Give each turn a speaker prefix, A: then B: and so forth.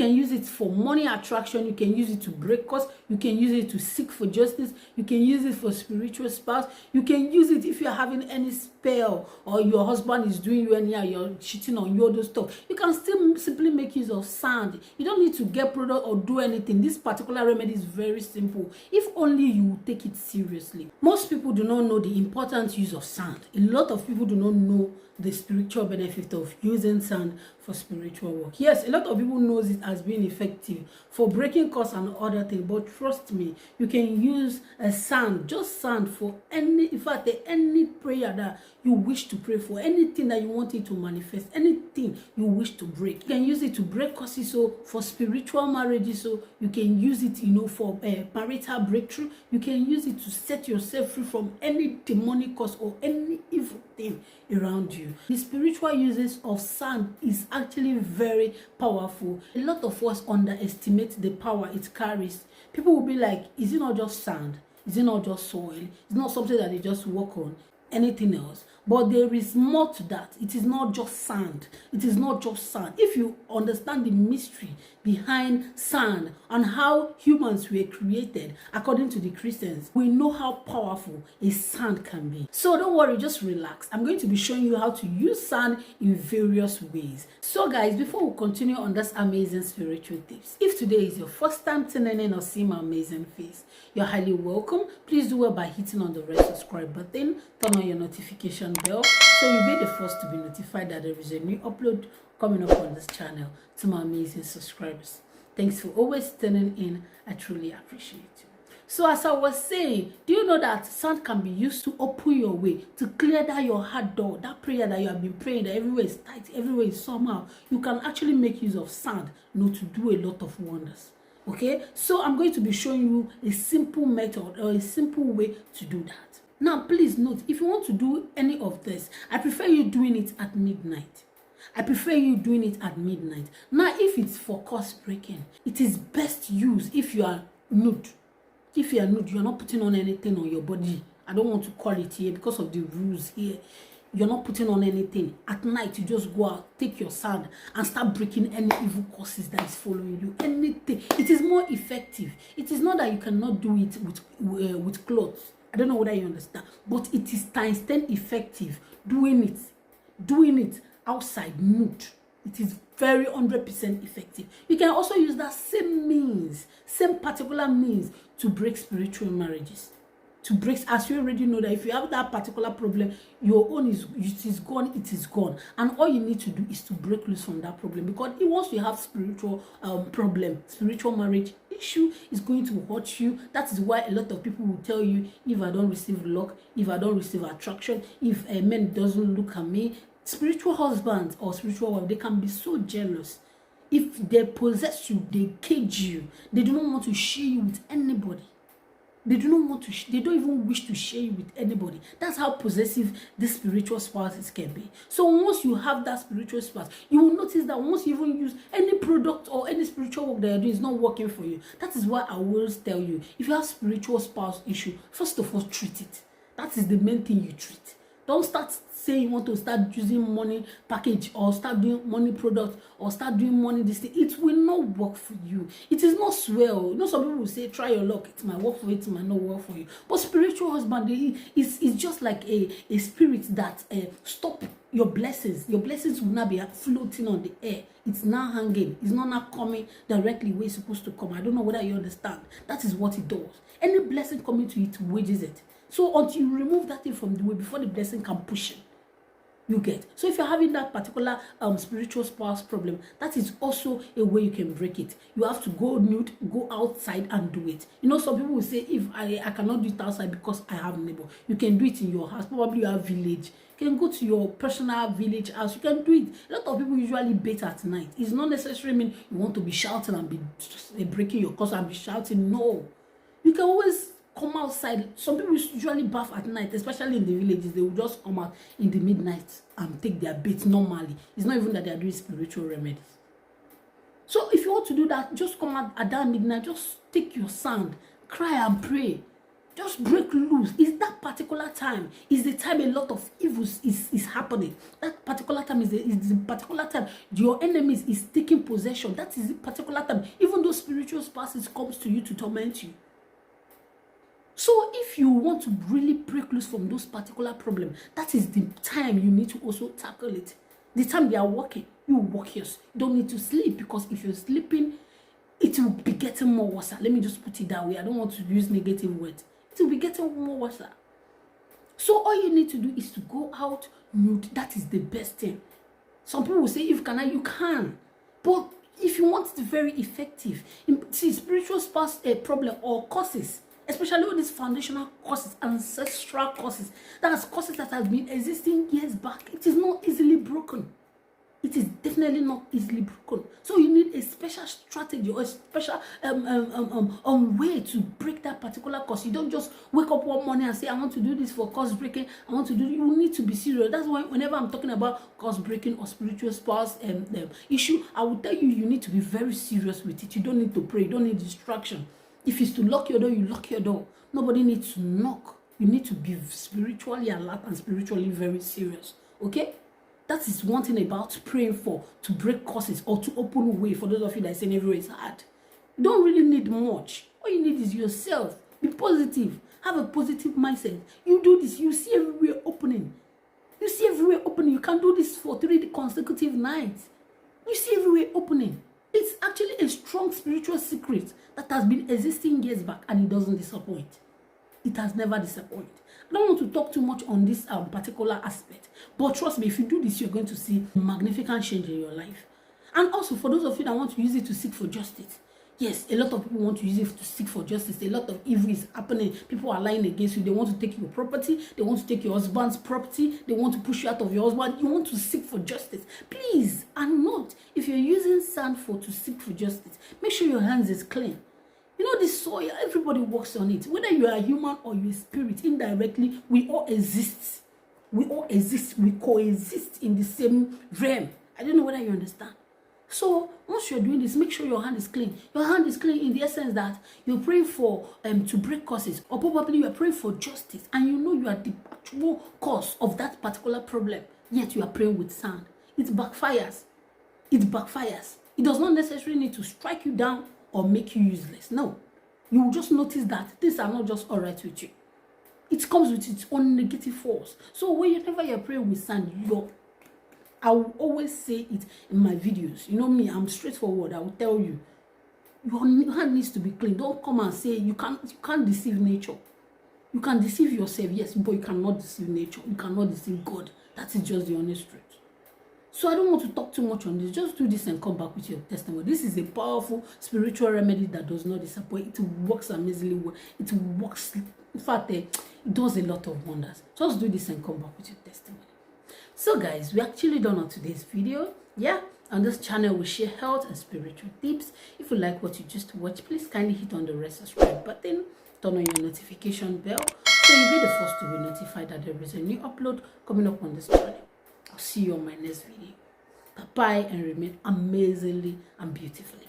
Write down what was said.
A: can use it for money attraction. You can use it to break curse. You can use it to seek for justice. You can use it for spiritual spouse. You can use it if you're having any spell or your husband is doing you anyhow, you're cheating on you, all those stuff. You can still simply make use of sand. You don't need to get product or do anything. This particular remedy is very simple. If only you take it seriously. Most people do not know the important use of sand. A lot of people do not know the spiritual benefit of using sand for spiritual work. Yes, a lot of people knows it as being effective for breaking curse and other things, but trust me, you can use a sand, just sand, for any, in fact, any prayer that you wish to pray for, anything that you want it to manifest, anything you wish to break. You can use it to break curses, so for spiritual marriages, so you can use it, for marital breakthrough. You can use it to set yourself free from any demonic curse or any evil thing around you. The spiritual uses of sand is actually very powerful. A lot of us underestimate the power it carries. People will be like, is it not just sand? Is it not just soil? It's not something that they just walk on. Anything else? But there is more to that. It is not just sand. It is not just sand. If you understand the mystery behind sand and how humans were created according to the Christians, we know how powerful a sand can be. So don't worry, just relax. I'm going to be showing you how to use sand in various ways. So guys, before we continue on this amazing spiritual tips, if today is your first time tuning in or seeing my amazing face, you're highly welcome. Please do well by hitting on the red subscribe button, turn on your notification bell, so you'll be the first to be notified that there is a new upload coming up on this channel. To my amazing subscribers, thanks for always tuning in. I truly appreciate you. So as I was saying, do you know that sand can be used to open your way, to clear that your heart door, that prayer that you have been praying that everywhere is tight, everywhere is somehow? You can actually make use of sand, to do a lot of wonders. Okay, so I'm going to be showing you a simple method or a simple way to do that. Now please note, if you want to do any of this, I prefer you doing it at midnight. I prefer you doing it at midnight. Now, if it's for curse breaking, it is best used if you are nude. If you are nude, you are not putting on anything on your body. I don't want to call it here because of the rules here. You're not putting on anything. At night, you just go out, take your sand, and start breaking any evil curses that is following you. Anything. It is more effective. It is not that you cannot do it with clothes. I don't know whether you understand, but it is times 10 effective doing it outside nude. It is very 100% effective. You can also use that same particular means to break spiritual marriages. To break, as you already know, that if you have that particular problem, your own it is gone, and all you need to do is to break loose from that problem. Because once you have spiritual spiritual marriage issue is going to hurt you. That is why a lot of people will tell you, if I don't receive luck, if I don't receive attraction, if a man doesn't look at me, spiritual husbands or spiritual wife, they can be so jealous. If they possess you, they cage you. They do not want to share you with anybody. They do not want to, they don't even wish to share you with anybody. That's how possessive these spiritual spouses can be. So once you have that spiritual spouse, you will notice that once you even use any product or any spiritual work that you're doing, is not working for you. That is why I always tell you, if you have spiritual spouse issue, first of all, treat it. That is the main thing you treat. Don't start saying you want to start using money package or start doing money product or start doing money this thing. It will not work for you. It is not swell. Some people will say, try your luck. It might work for you, it might not work for you. But spiritual husband is just like a spirit that stop your blessings. Your blessings will not be floating on the air. It's now hanging. It's not coming directly where it's supposed to come. I don't know whether you understand. That is what it does. Any blessing coming to you, it wages it. So until you remove that thing from the way, before the blessing can push it, you get. So if you're having that particular spiritual spouse problem, that is also a way you can break it. You have to go nude, go outside and do it. Some people will say, if I cannot do it outside because I have a neighbor. You can do it in your house. Probably you have village. You can go to your personal village house. You can do it. A lot of people usually bathe at night. It's not necessarily mean you want to be shouting and be breaking your curse and be shouting. No. You can always come outside. Some people usually bath at night, especially in the villages. They will just come out in the midnight and take their bath normally. It's not even that they are doing spiritual remedies. So if you want to do that, just come out at that midnight, just take your sand, cry and pray. Just break loose. Is that particular time is the time a lot of evils is happening. That particular time is the particular time your enemies is taking possession. That is the particular time. Even though spiritual spouses comes to you to torment you. So if you want to really break loose from those particular problems, that is the time you need to also tackle it. The time they are working, you work yours. You don't need to sleep, because if you're sleeping, it will be getting more worse. Let me just put it that way. I don't want to use negative words. It will be getting more worse. So all you need to do is to go out nude. That is the best thing. Some people will say, if can I, you can. But if you want it very effective, see, spiritual spouse problem or causes, especially all these foundational causes, ancestral causes, that's causes that has been existing years back. It is not easily broken. It is definitely not easily broken. So you need a special strategy or a special way to break that particular cause. You don't just wake up one morning and say, I want to do this for cause breaking. I want to do. You need to be serious. That's why whenever I'm talking about cause breaking or spiritual spouse issue, I will tell you, you need to be very serious with it. You don't need to pray. You don't need distraction. If it's to lock your door, you lock your door. Nobody needs to knock. You need to be spiritually alert and spiritually very serious. Okay? That is one thing about praying for, to break curses or to open a way. For those of you that are saying everywhere is hard, you don't really need much. All you need is yourself. Be positive. Have a positive mindset. You do this, you see everywhere opening. You see everywhere opening. You can do this for 3 consecutive nights. You see everywhere opening. It's actually a strong spiritual secret that has been existing years back, and it doesn't disappoint. It has never disappointed. I don't want to talk too much on this particular aspect, but trust me, if you do this, you're going to see magnificent change in your life. And also, for those of you that want to use it to seek for justice, yes, a lot of people want to use it to seek for justice. A lot of evil is happening. People are lying against you. They want to take your property. They want to take your husband's property. They want to push you out of your husband. You want to seek for justice. Please, and note, if you're using sand to seek for justice, make sure your hands is clean. You know, this soil, everybody works on it. Whether you are human or you're a spirit, indirectly, we all exist. We all exist. We coexist in the same realm. I don't know whether you understand. So once you're doing this, make sure your hand is clean. Your hand is clean in the essence that you're praying for to break causes, or probably you are praying for justice, and you know you are the actual cause of that particular problem. Yet you are praying with sand. It backfires. It backfires. It does not necessarily need to strike you down or make you useless. No, you will just notice that things are not just all right with you. It comes with its own negative force. So whenever you're praying with sand, I will always say it in my videos. You know me, I'm straightforward. I will tell you, your hand needs to be clean. Don't come and say you can't deceive nature. You can deceive yourself, yes, but you cannot deceive nature. You cannot deceive God. That is just the honest truth. So I don't want to talk too much on this. Just do this and come back with your testimony. This is a powerful spiritual remedy that does not disappoint. It works amazingly well. It works. In fact, it does a lot of wonders. Just do this and come back with your testimony. So guys, we're actually done on today's video. Yeah, on this channel we share health and spiritual tips. If you like what you just watched, please kindly hit on the red subscribe button. Turn on your notification bell so you'll be the first to be notified that there is a new upload coming up on this channel. I'll see you on my next video. Bye-bye, and remain amazingly and beautifully.